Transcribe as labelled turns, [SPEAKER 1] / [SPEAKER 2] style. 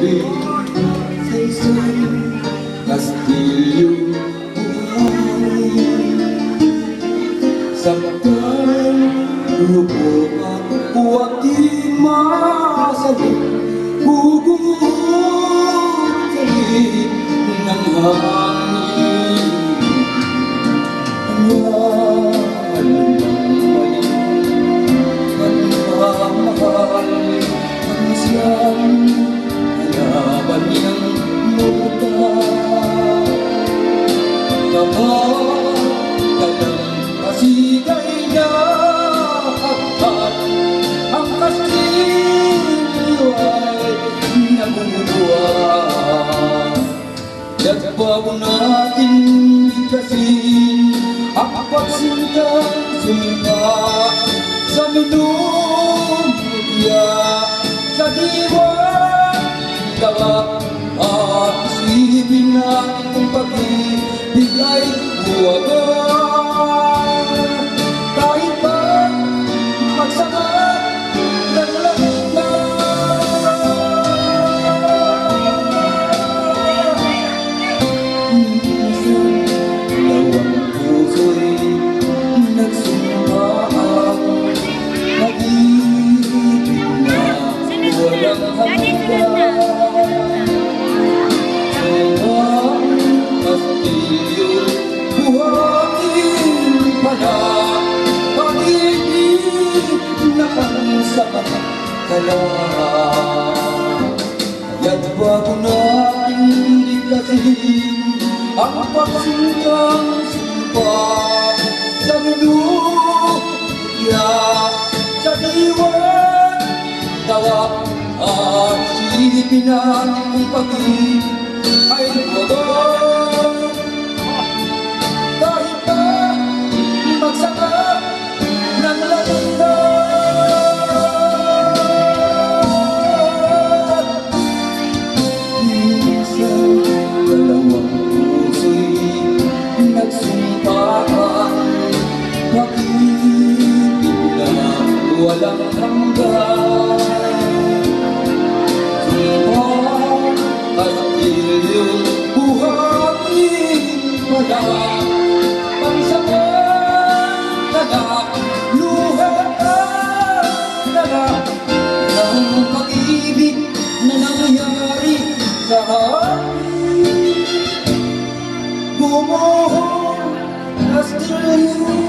[SPEAKER 1] Pag-ibig sa isang kastilyong buhay. Sabay lubog at huwag di masagot, guguhit sa rin ng hangin. Mahal ng mali, pagmamahal ang siyang halaban niyang muta. Kapag kalang pasigay na at ang kastilyo ay nabubuhay. At bago natin bigkasin ang pagsintang sumpa sa minumutya, sa diwa, tawa at isipin natin kung pag-ibig ay buwagan. Kahit pa magsama ng lagna, dalawang puso'y nagsumpaan, nag-ibig na walang hanggan. Buhatin pala, pag-ibig na pansama ka na. Kaya't bago natin bigkasin ang pagsintang sumpa sa minumutya, sa diwan, tawa at isipin natin kung pag-ibig ay buwagan. Kahit pa magsama ng lalandan, minsan dalawang puso'y nagsumpaan, pag-ibig na walang hanggan. Kastilyong buhatin pala, pagsamantala, luha ng pag-ibig na nangyari sa akin. Gumuhong kastilyo